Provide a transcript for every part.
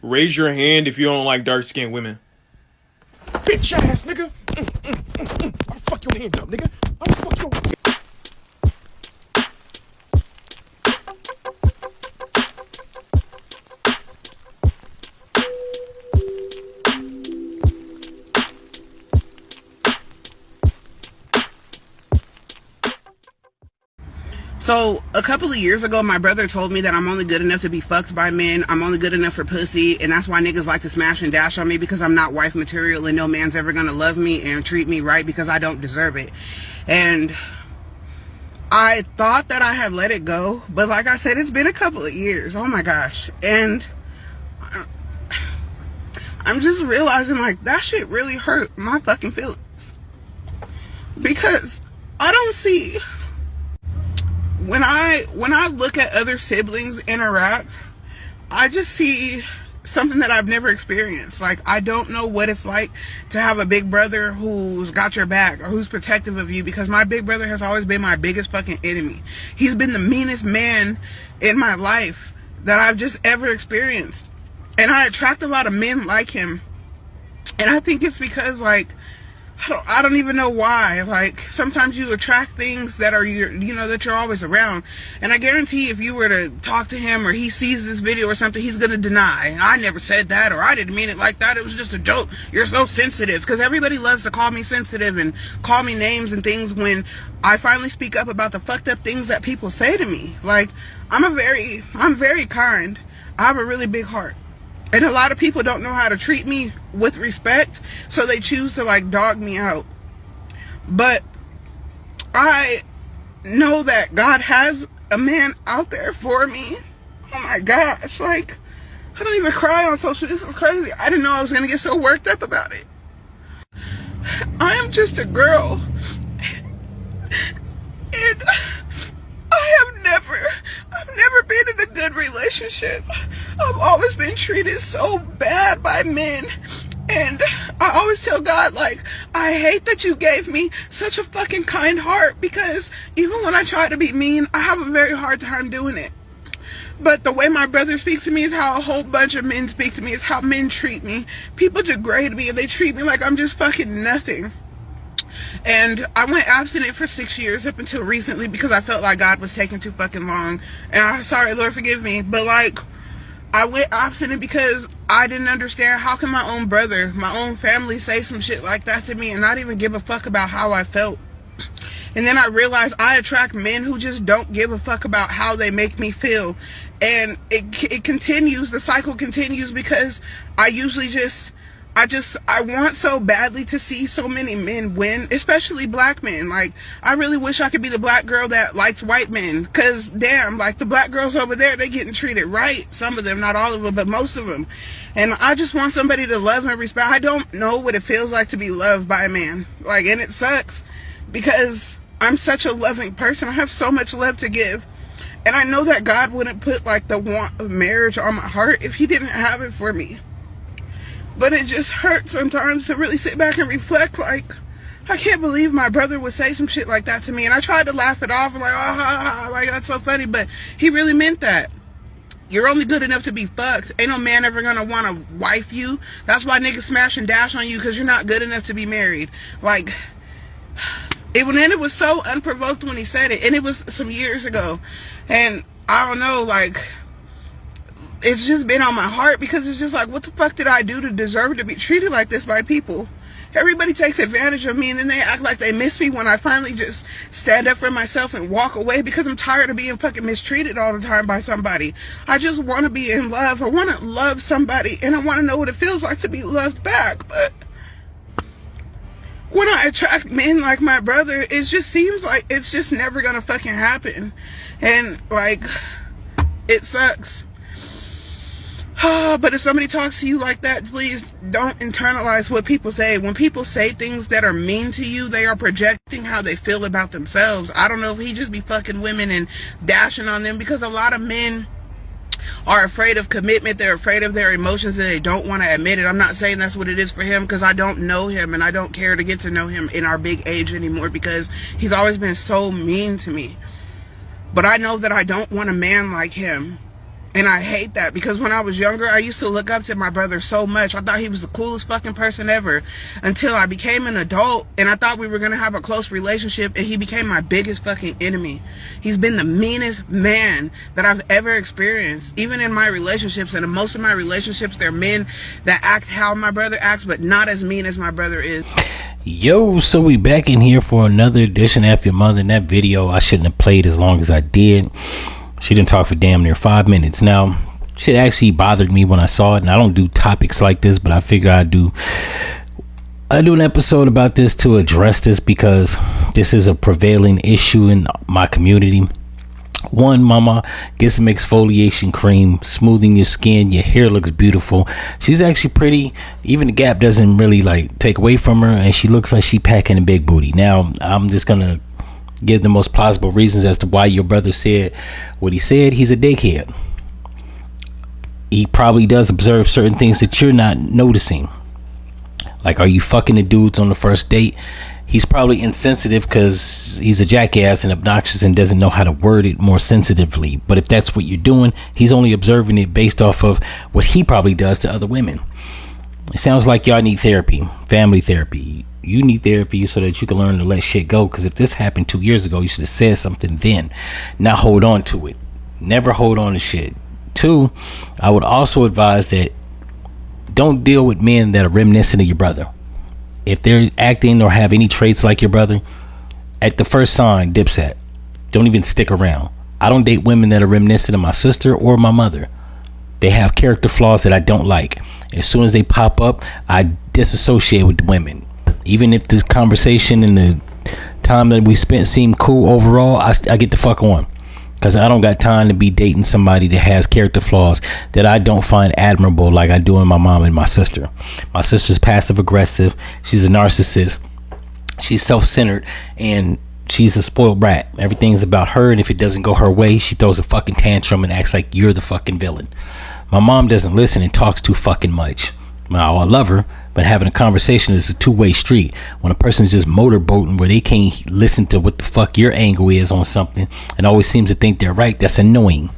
Raise your hand if you don't like dark-skinned women. Bitch ass nigga. I'll fuck your hand up, nigga. I'll fuck your... So, a couple of years ago, my brother told me that I'm only good enough to be fucked by men. I'm only good enough for pussy. And that's why niggas like to smash and dash on me, because I'm not wife material and no man's ever gonna love me and treat me right because I don't deserve it. And I thought that I had let it go. But like I said, it's been a couple of years. Oh my gosh. And I'm just realizing, like, that shit really hurt my fucking feelings. Because I don't see... When I look at other siblings interact, I just see something that I've never experienced. Like, I don't know what it's like to have a big brother who's got your back or who's protective of you, because my big brother has always been my biggest fucking enemy. He's been the meanest man in my life that I've just ever experienced. And I attract a lot of men like him. And I think it's because, like, I don't even know why. Like, sometimes you attract things that are that you're always around. And I guarantee if you were to talk to him or he sees this video or something, he's gonna deny. I never said that, or I didn't mean it like that. It was just a joke. You're so sensitive. Because everybody loves to call me sensitive and call me names and things when I finally speak up about the fucked up things that people say to me. Like, I'm very kind. I have a really big heart. And a lot of people don't know how to treat me with respect, so they choose to, like, dog me out. But I know that God has a man out there for me. Oh my gosh, like, I don't even cry on social. This is crazy. I didn't know I was going to get so worked up about it. I am just a girl. And I've never been in a good relationship. I've always been treated so bad by men. And I always tell God, like, I hate that you gave me such a fucking kind heart, because even when I try to be mean, I have a very hard time doing it. But the way my brother speaks to me is how a whole bunch of men speak to me, is how men treat me. People degrade me and they treat me like I'm just fucking nothing. And I went abstinent for 6 years up until recently because I felt like God was taking too fucking long. And I'm sorry, Lord, forgive me. But, like, I went abstinent because I didn't understand, how can my own brother, my own family say some shit like that to me and not even give a fuck about how I felt. And then I realized I attract men who just don't give a fuck about how they make me feel. And it continues, the cycle continues, because I usually I want so badly to see so many men win, especially black men. Like, I really wish I could be the black girl that likes white men. Because, damn, like, the black girls over there, they're getting treated right. Some of them, not all of them, but most of them. And I just want somebody to love and respect. I don't know what it feels like to be loved by a man. Like, and it sucks, because I'm such a loving person. I have so much love to give. And I know that God wouldn't put, like, the want of marriage on my heart if he didn't have it for me. But it just hurts sometimes to really sit back and reflect, like, I can't believe my brother would say some shit like that to me. And I tried to laugh it off. I'm like, oh, ha, ha, like, that's so funny. But he really meant that. You're only good enough to be fucked. Ain't no man ever gonna want to wife you. That's why niggas smash and dash on you, because you're not good enough to be married. Like, it was so unprovoked when he said it. And it was some years ago. And I don't know, like, it's just been on my heart, because it's just like, what the fuck did I do to deserve to be treated like this by people? Everybody takes advantage of me, and then they act like they miss me when I finally just stand up for myself and walk away, because I'm tired of being fucking mistreated all the time by somebody. I just want to be in love. I want to love somebody, and I want to know what it feels like to be loved back. But when I attract men like my brother, it just seems like it's just never gonna fucking happen. And, like, it sucks. But if somebody talks to you like that, please don't internalize what people say. When people say things that are mean to you, they are projecting how they feel about themselves. I don't know if he just be fucking women and dashing on them, because a lot of men are afraid of commitment. They're afraid of their emotions, and they don't want to admit it. I'm not saying that's what it is for him, because I don't know him, and I don't care to get to know him in our big age anymore, because he's always been so mean to me. But I know that I don't want a man like him. And I hate that, because when I was younger, I used to look up to my brother so much. I thought he was the coolest fucking person ever, until I became an adult and I thought we were gonna have a close relationship, and he became my biggest fucking enemy. He's been the meanest man that I've ever experienced, even in my relationships. And in most of my relationships, they're men that act how my brother acts, but not as mean as my brother is. Yo, so we back in here for another edition of F-ya-Motha. In that video, I shouldn't have played as long as I did. She didn't talk for damn near 5 minutes. Now, shit actually bothered me when I saw it, and I don't do topics like this, but I figure I do an episode about this to address this, because this is a prevailing issue in my community. One, mama, get some exfoliation cream, smoothing your skin, your hair looks beautiful. She's actually pretty. Even the gap doesn't really like take away from her, and she looks like she packing a big booty. Now, I'm just gonna give the most plausible reasons as to why your brother said what he said. He's a dickhead. He probably does observe certain things that you're not noticing. Like, are you fucking the dudes on the first date? He's probably insensitive because he's a jackass and obnoxious and doesn't know how to word it more sensitively. But if that's what you're doing, he's only observing it based off of what he probably does to other women. It sounds like y'all need therapy, family therapy. You need therapy so that you can learn to let shit go. Because if this happened 2 years ago, you should have said something then, not hold on to it. Never hold on to shit. 2, I would also advise that don't deal with men that are reminiscent of your brother. If they're acting or have any traits like your brother, at the first sign, dipset. Don't even stick around. I don't date women that are reminiscent of my sister or my mother. They have character flaws that I don't like. And as soon as they pop up, I disassociate with women. Even if this conversation and the time that we spent seemed cool overall, I get the fuck on. Because I don't got time to be dating somebody that has character flaws that I don't find admirable like I do in my mom and my sister. My sister's passive aggressive. She's a narcissist. She's self-centered. And she's a spoiled brat. Everything's about her. And if it doesn't go her way, she throws a fucking tantrum and acts like you're the fucking villain. My mom doesn't listen and talks too fucking much. Now, I love her, but having a conversation is a two-way street. When a person's just motorboating where they can't listen to what the fuck your angle is on something and always seems to think they're right, that's annoying.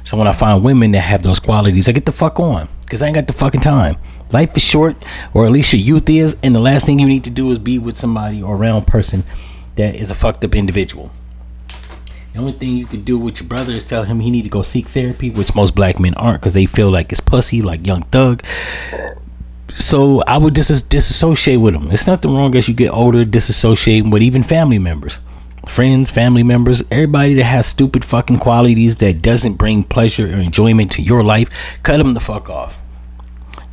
So when I find women that have those qualities, I get the fuck on, because I ain't got the fucking time. Life is short, or at least your youth is, and the last thing you need to do is be with somebody or around a person that is a fucked up individual. The only thing you could do with your brother is tell him he need to go seek therapy, which most black men aren't, because they feel like it's pussy, like Young Thug. So I would disassociate with them. It's nothing wrong as you get older disassociating with even family members, friends, family members, everybody that has stupid fucking qualities that doesn't bring pleasure or enjoyment to your life. Cut them the fuck off.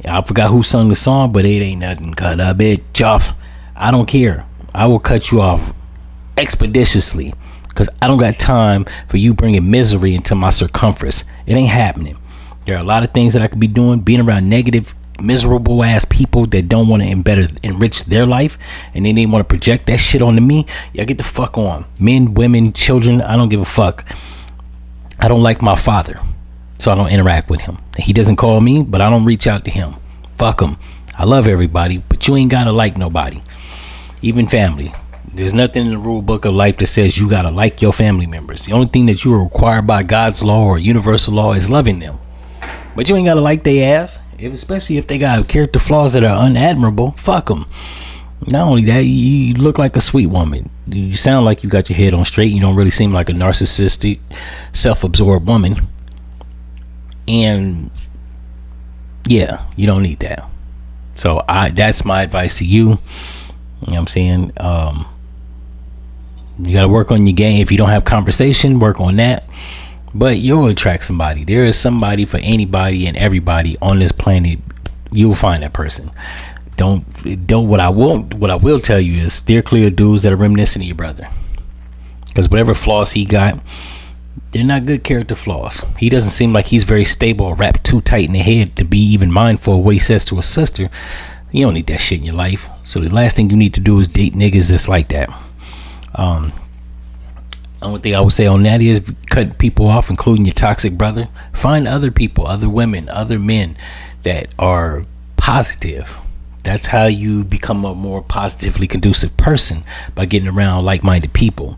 Yeah, I forgot who sung the song, but it ain't nothing. Cut a bitch off. I don't care. I will cut you off expeditiously, because I don't got time for you bringing misery into my circumference. It ain't happening. There are a lot of things that I could be doing, being around negative, miserable ass people that don't want to enrich their life, and then they want to project that shit onto me. Y'all get the fuck on. Men, women, children, I don't give a fuck. I don't like my father, so I don't interact with him. He doesn't call me, but I don't reach out to him. Fuck him. I love everybody, but you ain't gotta like nobody, even family. There's nothing in the rule book of life that says you gotta like your family members. The only thing that you are required by God's law or universal law is loving them. But you ain't gotta like their ass, especially if they got character flaws that are unadmirable. Fuck them. Not only that, you look like a sweet woman. You sound like you got your head on straight. You don't really seem like a narcissistic, self-absorbed woman. And yeah, you don't need that. So that's my advice to you. You know what I'm saying? You gotta work on your game. If you don't have conversation, work on that. But you'll attract somebody. There is somebody for anybody and everybody on this planet. You'll find that person. Don't what I will tell you is steer clear of dudes that are reminiscent of your brother. Because whatever flaws he got, they're not good character flaws. He doesn't seem like he's very stable or wrapped too tight in the head to be even mindful of what he says to his sister. You don't need that shit in your life. So the last thing you need to do is date niggas that's like that. Only thing I would say on that is cut people off, including your toxic brother. Find other people, other women, other men that are positive. That's how you become a more positively conducive person, by getting around like-minded people.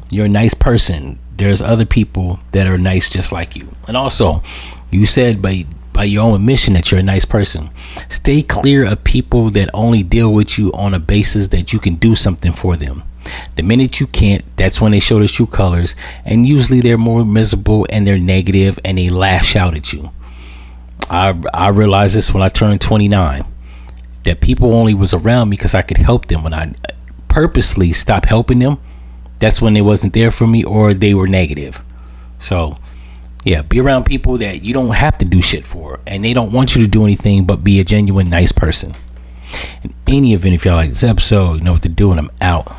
You're a nice person. There's other people that are nice just like you. And also, You said by your own admission that you're a nice person. Stay clear of people that only deal with you on a basis that you can do something for them. The minute you can't, that's when they show their true colors, and usually they're more miserable and they're negative and they lash out at you. I realized this when I turned 29, that people only was around me because I could help them. When I purposely stopped helping them, that's when they wasn't there for me or they were negative. So yeah, be around people that you don't have to do shit for, and they don't want you to do anything but be a genuine nice person. In any event, if y'all like this episode, you know what to do, and I'm out.